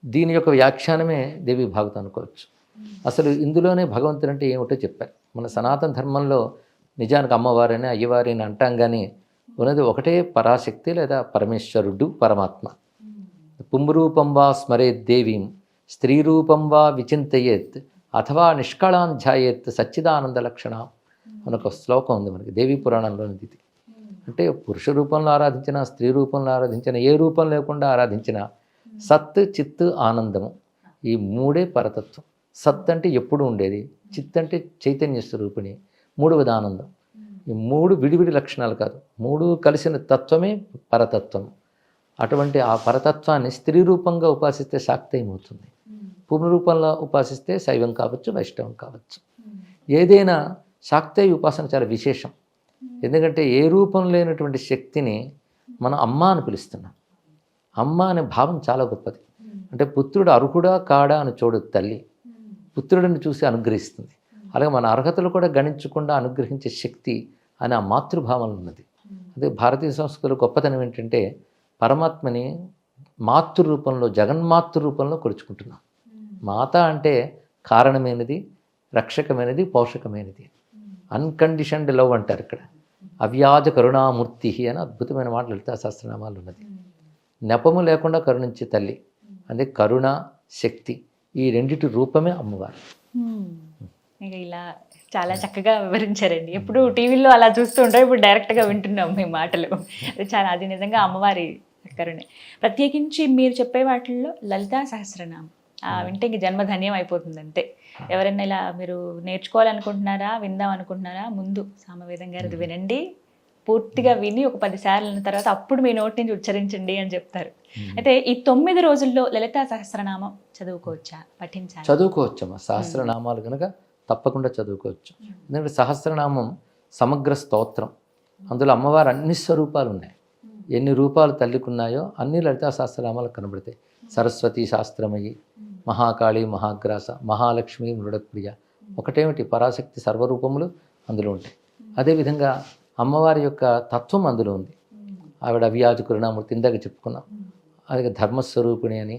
దీని యొక్క వ్యాఖ్యానమే దేవి భాగవతం అనుకోవచ్చు. అసలు ఇందులోనే భగవంతుడు అంటే ఏమిటో చెప్పారు. మన సనాతన ధర్మంలో నిజానికి అమ్మవారని, అయ్యవారిని అంటాం, కానీ ఉన్నది ఒకటే పరాశక్తి లేదా పరమేశ్వరుడు, పరమాత్మ. పుంరూపం వా స్మరేత్ దేవీం స్త్రీ రూపం వా విచింతయేత్ అథవా నిష్కళాన్ ధ్యాయేత్ సచ్చిదానంద లక్షణ అని ఒక శ్లోకం ఉంది మనకి దేవీ పురాణంలోని. ఇది అంటే పురుష రూపంలో ఆరాధించిన, స్త్రీ రూపంలో ఆరాధించిన, ఏ రూపం లేకుండా ఆరాధించిన సత్, చిత్, ఆనందము, ఈ మూడే పరతత్వం. సత్ అంటే ఎప్పుడు ఉండేది, చిత్ అంటే చైతన్య స్వరూపిణి, మూడవది ఆనందం. ఈ మూడు విడివిడి లక్షణాలు కాదు, మూడు కలిసిన తత్వమే పరతత్వం. అటువంటి ఆ పరతత్వాన్ని స్త్రీ రూపంగా ఉపాసిస్తే శాక్తేయం అవుతుంది, పునరూపంలో ఉపాసిస్తే శైవం కావచ్చు, వైష్ణవం కావచ్చు. ఏదైనా శాక్తేయ ఉపాసన చాలా విశేషం. ఎందుకంటే ఏ రూపం లేనటువంటి శక్తిని మనం అమ్మ అని పిలుస్తున్నాం. అమ్మ అనే భావం చాలా గొప్పది. అంటే పుత్రుడు అర్హుడా కాడా అని చూడదు తల్లి, పుత్రుడిని చూసి అనుగ్రహిస్తుంది. అలాగే మన అర్హతలు కూడా గణించకుండా అనుగ్రహించే శక్తి అని ఆ మాతృభావంలో ఉన్నది. అదే భారతీయ సంస్కృతిలో గొప్పతనం ఏంటంటే పరమాత్మని మాతృ రూపంలో, జగన్మాతృ రూపంలో కొలుచుకుంటున్నాం. మాత అంటే కారణమైనది, రక్షకమైనది, పోషకమైనది. అన్కండిషన్డ్ లవ్ అంటారు ఇక్కడ. అవ్యాజ కరుణామూర్తి అని అద్భుతమైన మాట లలితా సహస్రనామాలు ఉన్నది. నెపము లేకుండా కరుణించే తల్లి. అదే కరుణ, శక్తి, ఈ రెండిటి రూపమే అమ్మవారు. ఇక ఇలా చాలా చక్కగా వివరించారండి. ఎప్పుడు టీవీలో అలా చూస్తూ ఉంటాం, ఇప్పుడు డైరెక్ట్గా వింటున్నాం మీ మాటలు. అది నిజంగా అమ్మవారి కరుణే. ప్రత్యేకించి మీరు చెప్పే వాటిల్లో లలితా సహస్రనామం వింటే ఇంక జన్మధన్యం అయిపోతుంది అంతే. ఎవరైనా ఇలా మీరు నేర్చుకోవాలనుకుంటున్నారా, విందాం అనుకుంటున్నారా, ముందు సామవేదం గారిది వినండి, పూర్తిగా విని ఒక 10 సార్లు అన్న తర్వాత అప్పుడు మీ నోటి నుంచి ఉచ్చరించండి అని చెప్తారు. అయితే ఈ 9 రోజుల్లో లలితా సహస్రనామం చదువుకోవచ్చా, పఠించాలి? చదువుకోవచ్చమ్మా. సహస్రనామాలు కనుక తప్పకుండా చదువుకోవచ్చు. ఎందుకంటే సహస్రనామం సమగ్ర స్తోత్రం. అందులో అమ్మవారు అన్ని స్వరూపాలు ఉన్నాయి. ఎన్ని రూపాలు తల్లికి ఉన్నాయో అన్ని లలితా సహస్రనామాలకు కనబడతాయి. సరస్వతి శాస్త్రమయి, మహాకాళి, మహాగ్రాస, మహాలక్ష్మి, మృడప్రియ, ఒకటేమిటి, పరాశక్తి సర్వరూపములు అందులో ఉంటాయి. అదేవిధంగా అమ్మవారి యొక్క తత్వం అందులో ఉంది. ఆవిడ అవ్యాజ కరుణామూర్తి, ఇందాక చెప్పుకున్నాం. అలాగే ధర్మస్వరూపిణి అని,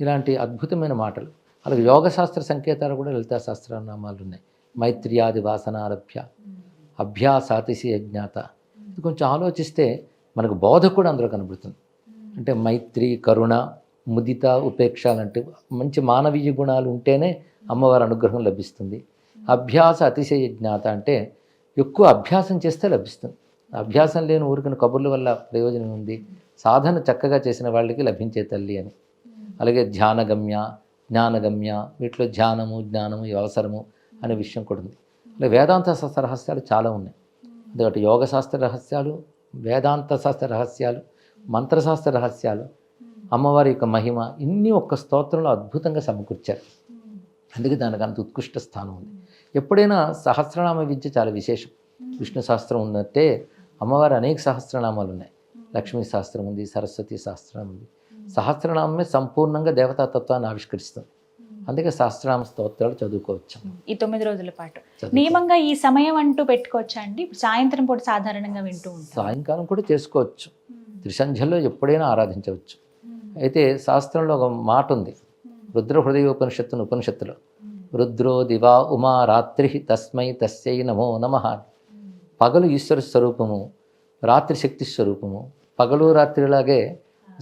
ఇలాంటి అద్భుతమైన మాటలు. అలాగే యోగశాస్త్ర సంకేతాలు కూడా లలితా సహస్రనామాలు ఉన్నాయి. మైత్ర్యాది వాసనారభ్య అభ్యాసాతిశయ జ్ఞాత. ఇది కొంచెం ఆలోచిస్తే మనకు బోధ కూడా అందులో కనబడుతుంది. అంటే మైత్రి, కరుణ, ముదిత, ఉపేక్ష లాంటి మంచి మానవీయ గుణాలు ఉంటేనే అమ్మవారి అనుగ్రహం లభిస్తుంది. అభ్యాస అతిశయ జ్ఞాత అంటే ఎక్కువ అభ్యాసం చేస్తే లభిస్తుంది. అభ్యాసం లేని ఊరికని కబుర్ల వల్ల ప్రయోజనం ఉంది. సాధన చక్కగా చేసిన వాళ్ళకి లభించే తల్లి అని. అలాగే ధ్యానగమ్య, జ్ఞానగమ్య, వీటిలో ధ్యానము జ్ఞానము అవసరము అనే విషయం కూడా ఉంది. అలాగే వేదాంత శాస్త్ర రహస్యాలు చాలా ఉన్నాయి. ఎందుకంటే యోగశాస్త్ర రహస్యాలు, వేదాంత శాస్త్ర రహస్యాలు, మంత్రశాస్త్ర రహస్యాలు, అమ్మవారి యొక్క మహిమ, ఇన్ని ఒక్క స్తోత్రంలో అద్భుతంగా సమకూర్చారు. అందుకే దానికి అంత ఉత్కృష్ట స్థానం ఉంది. ఎప్పుడైనా సహస్రనామ విద్య చాలా విశేషం. విష్ణు సహస్రం ఉన్నట్టే అమ్మవారి అనేక సహస్రనామాలు ఉన్నాయి. లక్ష్మీ సహస్రం ఉంది, సరస్వతి సహస్రం ఉంది. సహస్రనామమే సంపూర్ణంగా దేవతాతత్వాన్ని ఆవిష్కరిస్తుంది. అందుకే సహస్రనామ స్తోత్రాలు చదువుకోవచ్చు ఈ 9 రోజుల పాటు. నియమంగా ఈ సమయం అంటూ పెట్టుకోవచ్చా అండి? సాయంత్రం పూట సాధారణంగా వింటూ ఉంటాం. సాయంకాలం కూడా చేసుకోవచ్చు. త్రిసంధ్యల్లో ఎప్పుడైనా ఆరాధించవచ్చు. అయితే శాస్త్రంలో ఒక మాట ఉంది, రుద్ర హృదయోపనిషత్తును ఉపనిషత్తులో, రుద్రో దివా ఉమా రాత్రి తస్మై తస్యై నమో నమః. పగలు ఈశ్వర స్వరూపము, రాత్రి శక్తి స్వరూపము. పగలు రాత్రిలాగే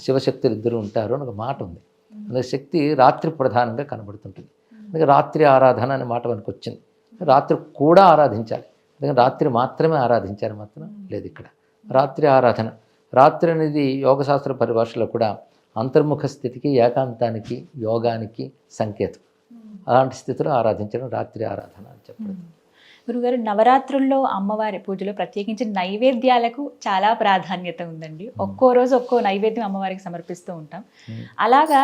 శివశక్తులు ఇద్దరు ఉంటారు అని ఒక మాట ఉంది. అందుకే శక్తి రాత్రి ప్రధానంగా కనబడుతుంటుంది. అందుకే రాత్రి ఆరాధన అనే మాట మనకు వచ్చింది. రాత్రి కూడా ఆరాధించాలి. అందుకని రాత్రి మాత్రమే ఆరాధించాలి మాత్రం లేదు ఇక్కడ. రాత్రి ఆరాధన, రాత్రి అనేది యోగశాస్త్ర పరిభాషలో కూడా అంతర్ముఖ స్థితికి, ఏకాంతానికి, యోగానికి సంకేతం. అలాంటి స్థితిలో ఆరాధించడం రాత్రి ఆరాధన అని చెప్పడం. గురుగారు, నవరాత్రుల్లో అమ్మవారి పూజలో ప్రత్యేకించి నైవేద్యాలకు చాలా ప్రాధాన్యత ఉందండి. ఒక్కో రోజు ఒక్కో నైవేద్యం అమ్మవారికి సమర్పిస్తూ ఉంటాం. అలాగా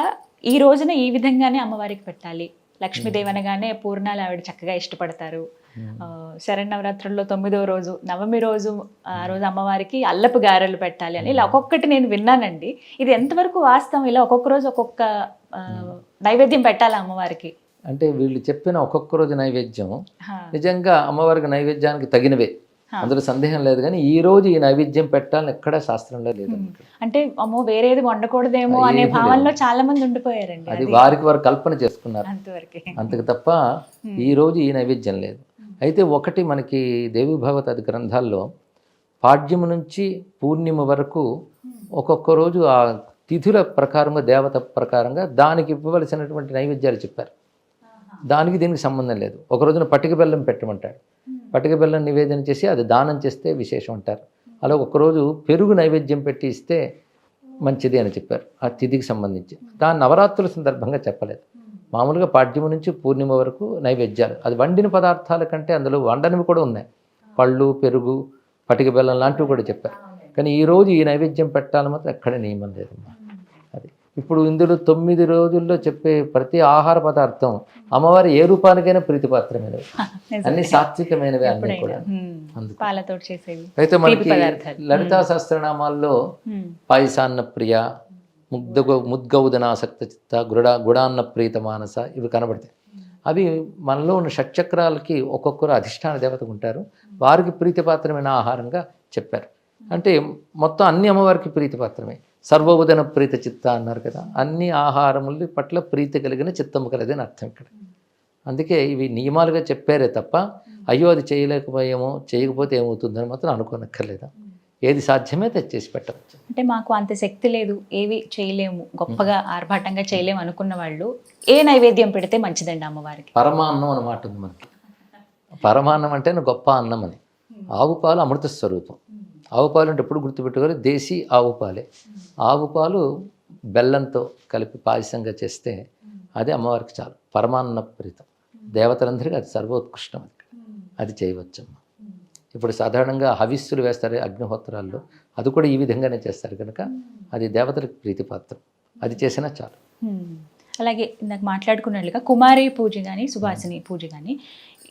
ఈ రోజున ఈ విధంగానే అమ్మవారికి పెట్టాలి. లక్ష్మీదేవి అనగానే పూర్ణాలు ఆవిడ చక్కగా ఇష్టపడతారు. శరన్నవరాత్రుల్లో 9వ రోజు, నవమి రోజు, ఆ రోజు అమ్మవారికి అల్లపు గారెలు పెట్టాలి అని ఇలా ఒక్కొక్కటి నేను విన్నానండి. ఇది ఎంతవరకు వాస్తవం? ఇలా ఒక్కొక్క రోజు ఒక్కొక్క నైవేద్యం పెట్టాలి అమ్మవారికి అంటే వీళ్ళు చెప్పిన ఒక్కొక్క రోజు నైవేద్యం నిజంగా అమ్మవారికి నైవేద్యానికి తగినవే, అందులో సందేహం లేదు. కానీ ఈ రోజు ఈ నైవేద్యం పెట్టాలని ఎక్కడా శాస్త్రంలో లేదు. అంటే అమ్మో వేరేది వండకూడదేమో అనే భావనలో చాలా మంది ఉండిపోయారండి. అది వారికి వారు కల్పన చేసుకున్నారు అంతవరకే, అంతకు తప్ప ఈ రోజు ఈ నైవేద్యం లేదు. అయితే ఒకటి మనకి దేవి భాగవత గ్రంథాల్లో పాడ్యము నుంచి పూర్ణిమ వరకు ఒక్కొక్క రోజు ఆ తిథుల ప్రకారంగా, దేవత ప్రకారంగా దానికి ఇవ్వవలసినటువంటి నైవేద్యాలు చెప్పారు. దానికి దీనికి సంబంధం లేదు. ఒక రోజున పటిక బెల్లం పెట్టమంటాడు. పటిక బెల్లం నివేదన చేసి అది దానం చేస్తే విశేషం అంటారు. అలా ఒకరోజు పెరుగు నైవేద్యం పెట్టి ఇస్తే మంచిది అని చెప్పారు, ఆ తిథికి సంబంధించి. దాని నవరాత్రుల సందర్భంగా చెప్పలేదు. మామూలుగా పాడ్యము నుంచి పూర్ణిమ వరకు నైవేద్యాలు. అది వండిన పదార్థాల కంటే అందులో వండనివి కూడా ఉన్నాయి. పళ్ళు, పెరుగు, పటిక బెల్లం లాంటివి కూడా చెప్పారు. కానీ ఈరోజు ఈ నైవేద్యం పెట్టాలని మాత్రం ఎక్కడ నియమం లేదమ్మా. అది ఇప్పుడు ఇందులో 9 రోజుల్లో చెప్పే ప్రతి ఆహార పదార్థం అమ్మవారి ఏ రూపానికైనా ప్రీతిపాత్రమైనవి, అన్ని సాత్వికమైనవి అన్నీ కూడా. పాలతో చేసేవి. అయితే మనకి లలితా సహస్రనామాల్లో పాయసాన్న ప్రియ, ముద్గౌదనాసక్త చిత్త, గుడాన్న ప్రీత మానస ఇవి కనబడతాయి. అవి మనలో ఉన్న షట్చక్రాలకి ఒక్కొక్కరు అధిష్టాన దేవతకు ఉంటారు. వారికి ప్రీతిపాత్రమైన ఆహారంగా చెప్పారు. అంటే మొత్తం అన్ని అమ్మవారికి ప్రీతిపాత్రమే. సర్వోదన ప్రీత చిత్త అన్నారు కదా, అన్ని ఆహారముల పట్ల ప్రీతి కలిగిన చిత్తము కలదని అర్థం ఇక్కడ. అందుకే ఇవి నియమాలుగా చెప్పారే తప్ప అయ్యో అది చేయలేకపోయామో, చేయకపోతే ఏమవుతుందని మాత్రం అనుకోనక్కర్లేదా. ఏది సాధ్యమే తెచ్చేసి పెట్టవచ్చు. అంటే మాకు అంత శక్తి లేదు, ఏవి చేయలేము, గొప్పగా ఆర్భాటంగా చేయలేము అనుకున్న వాళ్ళు ఏ నైవేద్యం పెడితే మంచిదండి అమ్మవారికి? పరమాన్నం అన్నమాట ఉంది మనకి. పరమాన్నం అంటే గొప్ప అన్నం అని. ఆవు పాలు అమృత స్వరూపం. ఆవు పాలు అంటే ఎప్పుడు గుర్తుపెట్టుకోవాలి, దేశీ ఆవు పాలే. ఆవు పాలు బెల్లంతో కలిపి పాయసంగా చేస్తే అదే అమ్మవారికి చాలు. పరమాన్న ప్రీతం, దేవతలందరికీ అది సర్వోత్కృష్టం. అది చేయవచ్చమ్మా. ఇప్పుడు సాధారణంగా హవిస్సులు వేస్తారు అగ్నిహోత్రాల్లో, అది కూడా ఈ విధంగానే చేస్తారు కనుక అది దేవతలకు ప్రీతిపాత్రం. అది చేసినా చాలు. అలాగే ఇందాక మాట్లాడుకున్నట్లుగా కుమారి పూజ కానీ, సుభాసిని పూజ కానీ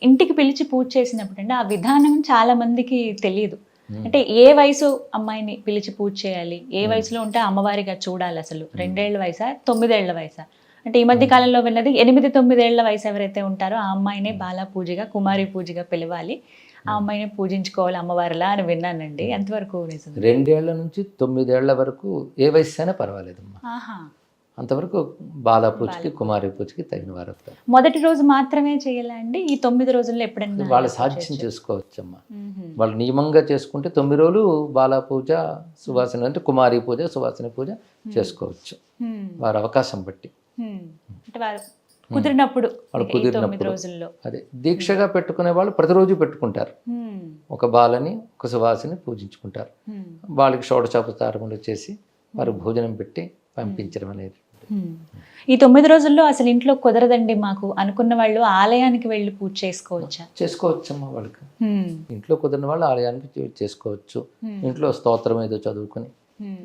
ఇంటికి పిలిచి పూజ చేసినప్పుడు అంటే ఆ విధానం చాలా మందికి తెలియదు. అంటే ఏ వయసు అమ్మాయిని పిలిచి పూజ చేయాలి, ఏ వయసులో ఉంటే అమ్మవారిగా చూడాలి, అసలు 2 ఏళ్ల వయసా, 9 ఏళ్ల వయసా, అంటే ఈ మధ్య కాలంలో విన్నది 8-9 ఏళ్ల వయసు ఎవరైతే ఉంటారో ఆ అమ్మాయినే బాలా పూజగా, కుమారి పూజగా పిలవాలి, ఆ అమ్మాయిని పూజించుకోవాలి అమ్మవారిలా అని విన్నానండి. ఎంతవరకు నిజం? 2 ఏళ్ల నుంచి 9 ఏళ్ల వరకు ఏ వయసు అయినా పర్వాలేదమ్మా. ఆహా. అంతవరకు బాలా పూజకి కుమారి పూజకి తగిన వారు అవుతారు. మొదటి రోజు మాత్రమే చేయాలా అండి? ఈ 9 రోజుల్లో ఎప్పుడైనా వాళ్ళు సాధ్యం చేసుకోవచ్చమ్మా. వాళ్ళు నియమంగా చేసుకుంటే 9 రోజులు బాలా పూజ, సువాసన అంటే కుమారి పూజ, సువాసన పూజ చేసుకోవచ్చు వారి అవకాశం బట్టి. అంటే వారు కుదిరినప్పుడు, వాళ్ళు ఈ 9 కుదిరినప్పుడు. రోజుల్లో. అదే దీక్షగా పెట్టుకునే వాళ్ళు ప్రతిరోజు పెట్టుకుంటారు. ఒక బాలని ఒక సువాసిని పూజించుకుంటారు. వాళ్ళకి షోడశోపచారములు చేసి వారు భోజనం పెట్టి పంపించడం అనేది. ఈ 9 రోజుల్లో అసలు ఇంట్లో కుదరదండి మాకు అనుకున్న వాళ్ళు ఆలయానికి వెళ్ళి పూజ చేసుకోవచ్చా? చేసుకోవచ్చమ్మా. వాళ్ళకి ఇంట్లో కుదిరిన వాళ్ళు ఆలయానికి చేసుకోవచ్చు. ఇంట్లో స్తోత్రం ఏదో చదువుకుని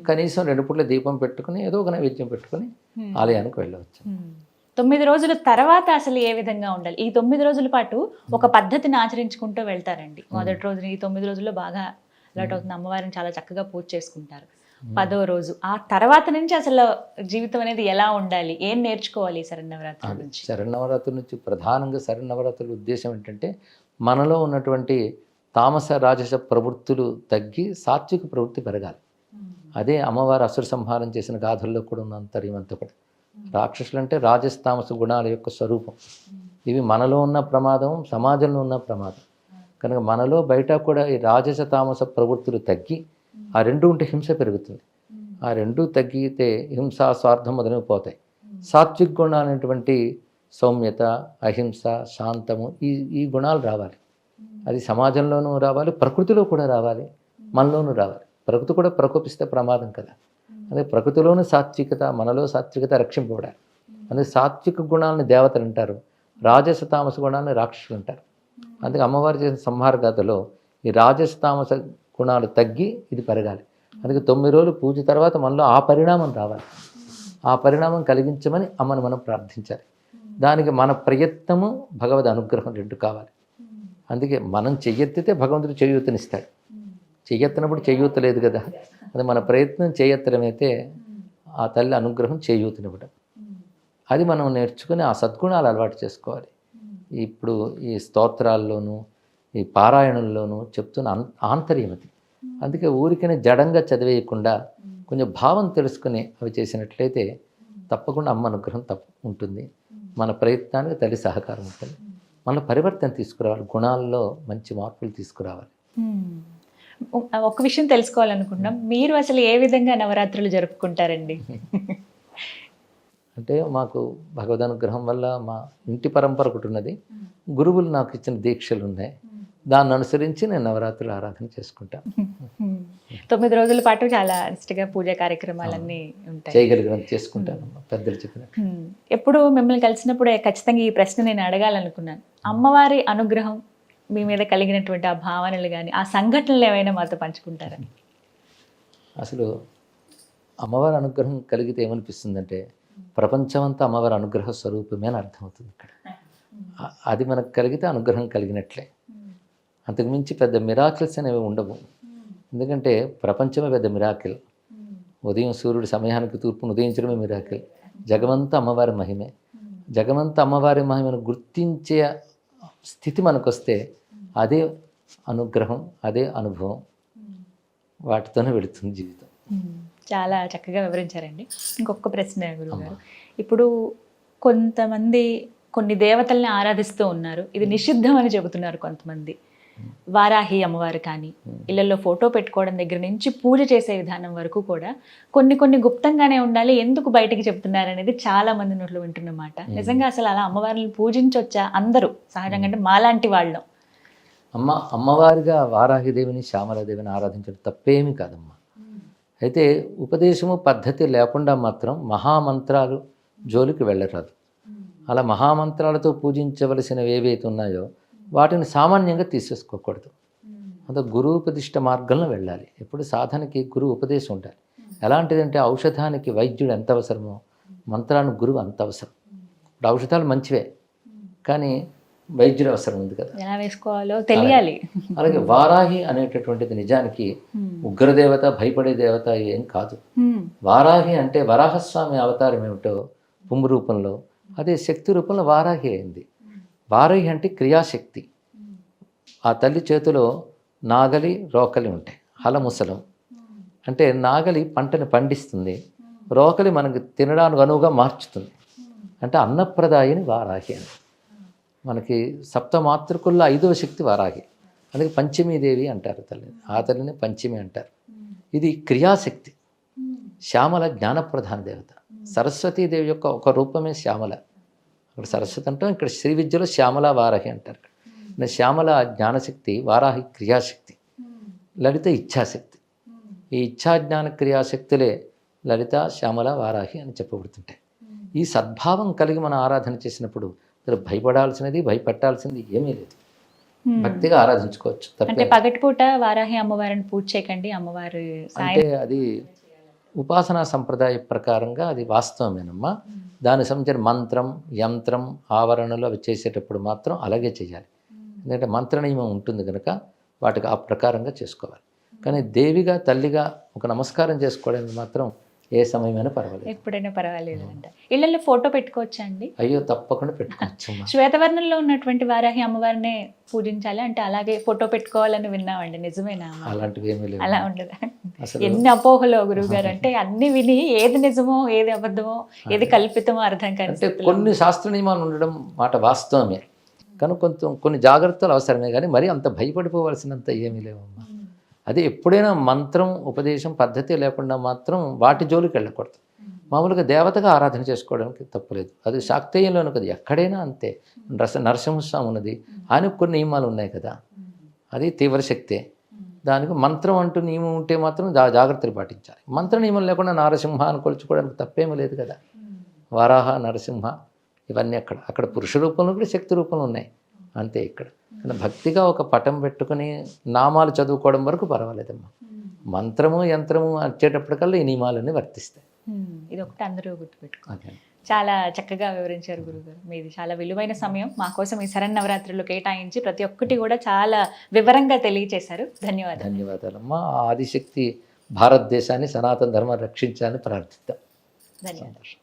కనీసం 2 పూట్ల దీపం పెట్టుకుని ఏదో ఒక నైవేద్యం పెట్టుకుని ఆలయానికి వెళ్ళవచ్చు. 9 రోజుల తర్వాత అసలు ఏ విధంగా ఉండాలి? ఈ 9 రోజుల పాటు ఒక పద్ధతిని ఆచరించుకుంటూ వెళ్తారండి. మొదటి రోజున ఈ 9 రోజుల్లో బాగా అలవాటు అవుతుంది, అమ్మవారిని చాలా చక్కగా పూజ చేసుకుంటారు. 10వ రోజు ఆ తర్వాత నుంచి అసలు జీవితం అనేది ఎలా ఉండాలి, ఏం నేర్చుకోవాలి శరన్నవరాత్రి నుంచి? శరన్నవరాత్రి నుంచి ప్రధానంగా శరన్నవరాత్రుల ఉద్దేశం ఏంటంటే మనలో ఉన్నటువంటి తామస రాజస ప్రవృత్తులు తగ్గి సాత్విక ప్రవృత్తి పెరగాలి. అదే అమ్మవారు అసుర సంహారం చేసిన గాథల్లో కూడా ఉన్న అంతర్యం అంతా కూడా. రాక్షసులు అంటే రాజస తామస గుణాల యొక్క స్వరూపం. ఇవి మనలో ఉన్న ప్రమాదం, సమాజంలో ఉన్న ప్రమాదం. కనుక మనలో బయట కూడా ఈ రాజస తామస ప్రవృత్తులు తగ్గి ఆ రెండు ఉంటే హింస పెరుగుతుంది. ఆ రెండు తగ్గితే హింస, స్వార్థం మొదలైనవి పోతాయి. సాత్విక గుణాలు అనేటువంటి సౌమ్యత, అహింస, శాంతము, ఈ గుణాలు రావాలి. అది సమాజంలోనూ రావాలి, ప్రకృతిలో కూడా రావాలి, మనలోనూ రావాలి. ప్రకృతి కూడా ప్రకోపిస్తే ప్రమాదం కదా. అదే ప్రకృతిలోని సాత్వికత, మనలో సాత్వికత రక్షింపబడాలి. అందుకే సాత్విక గుణాలని దేవతలు అంటారు, రాజస తామస గుణాలని రాక్షసులు అంటారు. అందుకే అమ్మవారు చేసిన సంహార గాథలో ఈ రాజస తామస గుణాలు తగ్గి ఇది పెరగాలి. అందుకే 9 రోజులు పూజ తర్వాత మనలో ఆ పరిణామం రావాలి. ఆ పరిణామం కలిగించమని అమ్మను మనం ప్రార్థించాలి. దానికి మన ప్రయత్నము, భగవద్ అనుగ్రహం రెండు కావాలి. అందుకే మనం చెయ్యెత్తితే భగవంతుడు చేయూతనిస్తాడు. చెయ్యెత్తనప్పుడు చేయూత లేదు కదా. అది మన ప్రయత్నం చేయెత్తడమైతే ఆ తల్లి అనుగ్రహం చేయూతనివ్వడం. అది మనం నేర్చుకుని ఆ సద్గుణాలు అలవాటు చేసుకోవాలి. ఇప్పుడు ఈ స్తోత్రాల్లోనూ ఈ పారాయణంలోనూ చెప్తున్న ఆంతర్యం అది. అందుకే ఊరికనే జడంగా చదివేయకుండా కొంచెం భావం తెలుసుకుని అవి చేసినట్లయితే తప్పకుండా అమ్మ అనుగ్రహం ఉంటుంది. మన ప్రయత్నానికి తల్లి సహకారం ఉంటుంది. మన పరివర్తన తీసుకురావాలి, గుణాల్లో మంచి మార్పులు తీసుకురావాలి. ఒక విషయం తెలుసుకోవాలనుకుంటున్నాం, మీరు అసలు ఏ విధంగా నవరాత్రులు జరుపుకుంటారండి? అంటే మాకు భగవద్ అనుగ్రహం వల్ల మా ఇంటి పరంపర ఒకటి ఉన్నది. గురువులు నాకు ఇచ్చిన దీక్షలు ఉన్నాయి. దాన్ని అనుసరించి నేను నవరాత్రులు ఆరాధన చేసుకుంటాను. 9 రోజుల పాటు చాలా నిష్ఠగా పూజా కార్యక్రమాలన్నీ ఉంటాయి. చేయగలిగినంత చేసుకుంటాను పెద్దలు చెప్పినట్టు. ఎప్పుడు మిమ్మల్ని కలిసినప్పుడు ఖచ్చితంగా ఈ ప్రశ్న నేను అడగాలనుకున్నాను. అమ్మవారి అనుగ్రహం మీ మీద కలిగినటువంటి ఆ భావనలు కానీ, ఆ సంఘటనలు ఏమైనా మాతో పంచుకుంటారా? అసలు అమ్మవారి అనుగ్రహం కలిగితే ఏమనిపిస్తుందంటే ప్రపంచమంతా అమ్మవారి అనుగ్రహ స్వరూపమే అని అర్థమవుతుంది ఇక్కడ. అది మనకు కలిగితే అనుగ్రహం కలిగినట్లే. అంతకుమించి పెద్ద మిరాకిల్స్ అనేవి ఉండవు. ఎందుకంటే ప్రపంచమే పెద్ద మిరాకిల్. ఉదయం సూర్యుడు సమయానికి తూర్పును ఉదయించడమే మిరాకిల్. జగమంతా అమ్మవారి మహిమే. జగమంతా అమ్మవారి మహిమను గుర్తించే స్థితి మనకు వస్తే అదే అనుగ్రహం, అదే అనుభవం. వాటితోనే వెళుతుంది జీవితం. చాలా చక్కగా వివరించారండి. ఇంకొక ప్రశ్న గురుగారు, ఇప్పుడు కొంతమంది కొన్ని దేవతల్ని ఆరాధిస్తూ ఉన్నారు, ఇది నిషిద్ధం అని చెబుతున్నారు కొంతమంది. వారాహి అమ్మవారు కానీ, ఇళ్లలో ఫోటో పెట్టుకోవడం దగ్గర నుంచి పూజ చేసే విధానం వరకు కూడా కొన్ని గుప్తంగానే ఉండాలి, ఎందుకు బయటికి చెప్తున్నారు అనేది చాలా మంది నోట్లో వింటున్నమాట. నిజంగా అసలు అలా అమ్మవారిని పూజించొచ్చా అందరూ సహజంగా, అంటే మాలాంటి వాళ్ళం? అమ్మవారిగా వారాహిదేవిని, శ్యామలాదేవిని ఆరాధించడం తప్పేమీ కాదమ్మా. అయితే ఉపదేశము పద్ధతి లేకుండా మాత్రం మహామంత్రాలు జోలికి వెళ్ళరాదు. అలా మహామంత్రాలతో పూజించవలసినవి ఏవైతే ఉన్నాయో వాటిని సామాన్యంగా తీసేసుకోకూడదు. అంత గురువుపదిష్ట మార్గంలో వెళ్ళాలి. ఎప్పుడు సాధనకి గురువు ఉపదేశం ఉండాలి. ఎలాంటిదంటే ఔషధానికి వైద్యుడు ఎంత అవసరమో మంత్రానికి గురువు అంత అవసరం. ఇప్పుడు ఔషధాలు మంచివే, కానీ వైద్యుడు అవసరం ఉంది కదా, ఎలా వేసుకోవాలో తెలియాలి. అలాగే వారాహి అనేటటువంటిది నిజానికి ఉగ్రదేవత, భయపడే దేవత ఏం కాదు. వారాహి అంటే వరాహస్వామి అవతారం ఏమిటో పుంగు రూపంలో, అదే శక్తి రూపంలో వారాహి అయింది. వారాహి అంటే క్రియాశక్తి. ఆ తల్లి చేతిలో నాగలి రోకలి ఉంటాయి, హలముసలం. అంటే నాగలి పంటని పండిస్తుంది, రోకలి మనకి తినడానికి అనువుగా మార్చుతుంది. అంటే అన్నప్రదాయిని వారాహి అని. మనకి సప్తమాతృకుల్లో 5వ శక్తి వారాహి, అందుకే పంచమీదేవి అంటారు తల్లిని. ఆ తల్లిని పంచమి అంటారు. ఇది క్రియాశక్తి. శ్యామల జ్ఞానప్రధాన దేవత. సరస్వతీదేవి యొక్క ఒక రూపమే శ్యామల. అక్కడ సరస్వతి అంటాం, ఇక్కడ శ్రీ విద్యలో శ్యామల వారాహి అంటారు. శ్యామల జ్ఞానశక్తి, వారాహి క్రియాశక్తి, లలిత ఇచ్ఛాశక్తి. ఈ ఇచ్ఛాజ్ఞాన క్రియాశక్తులే లలిత, శ్యామల, వారాహి అని చెప్పబడుతుంటాయి. ఈ సద్భావం కలిగి మనం ఆరాధన చేసినప్పుడు భయపడాల్సినది, భయపెట్టాల్సింది ఏమీ లేదు. భక్తిగా ఆరాధించుకోవచ్చు. అంటే పగటిపూట వారాహి అమ్మవారిని పూజ చేయకండి, అమ్మవారి అంటే అది ఉపాసనా సంప్రదాయ ప్రకారంగా అది వాస్తవమేనమ్మా. దానికి సంబంధించిన మంత్రం, యంత్రం, ఆవరణలు అవి చేసేటప్పుడు మాత్రం అలాగే చేయాలి. ఎందుకంటే మంత్ర నియమం ఉంటుంది కనుక వాటికి ఆ ప్రకారంగా చేసుకోవాలి. కానీ దేవిగా, తల్లిగా ఒక నమస్కారం చేసుకోవడానికి మాత్రం ఏ సమయమైనా పర్వాలేదు, ఎప్పుడైనా పర్వాలేదు అంట. ఇళ్ళల్లో ఫోటో పెట్టుకోవచ్చా అండి? అయ్యో తప్పకుండా పెట్టుకోవచ్చు. శ్వేతవర్ణంలో ఉన్నటువంటి వారాహి అమ్మవారినే పూజించాలి అంటే అలాగే ఫోటో పెట్టుకోవాలని విన్నామండి, నిజమేనా? అలాంటివి ఏమీ లేవు. అలా ఉండదు. ఎన్ని అపోహలో గురువుగారు, అంటే అన్ని విని ఏది నిజమో ఏది అబద్ధమో ఏది కల్పితమో అర్థం కాదు. అంటే కొన్ని శాస్త్ర నియమాలు ఉండడం మాట వాస్తవమే, కానీ కొన్ని జాగ్రత్తలు అవసరమే, కానీ మరి అంత భయపడిపోవాల్సినంత ఏమీ లేవమ్మా. అదే ఎప్పుడైనా మంత్రం, ఉపదేశం, పద్ధతి లేకుండా మాత్రం వాటి జోలికి వెళ్ళకూడదు. మామూలుగా దేవతగా ఆరాధన చేసుకోవడానికి తప్పులేదు. అది శాక్తేయంలోనూ కదా, ఎక్కడైనా అంతే. నరసింహస్వామి ఉన్నది, ఆయనకు కొన్ని నియమాలు ఉన్నాయి కదా, అది తీవ్ర శక్తే. దానికి మంత్రం అంటూ నియమం ఉంటే మాత్రం జాగ్రత్తలు పాటించాలి. మంత్ర నియమం లేకుండా నారసింహ అని కొలుచుకోవడానికి తప్పేమీ లేదు కదా. వరాహ, నరసింహ ఇవన్నీ అక్కడ పురుష రూపంలో కూడా శక్తి రూపంలో ఉన్నాయి అంతే. ఇక్కడ భక్తిగా ఒక పటం పెట్టుకుని నామాలు చదువుకోవడం వరకు పర్వాలేదమ్మా. మంత్రము, యంత్రము వచ్చేటప్పటికల్లా ఈ నియమాలన్నీ వర్తిస్తాయి. ఇది ఒకటి అందరూ గుర్తుపెట్టుకోవాలి. చాలా చక్కగా వివరించారు గురుగారు. మీది చాలా విలువైన సమయం మా కోసం ఈ శరన్నవరాత్రులు కేటాయించి ప్రతి ఒక్కటి కూడా చాలా వివరంగా తెలియచేశారు. ధన్యవాదాలు. ధన్యవాదాలమ్మా. ఆదిశక్తి భారతదేశాన్ని, సనాతన ధర్మాన్ని రక్షించాలని ప్రార్థిద్దాం. ధన్యవాదాలు.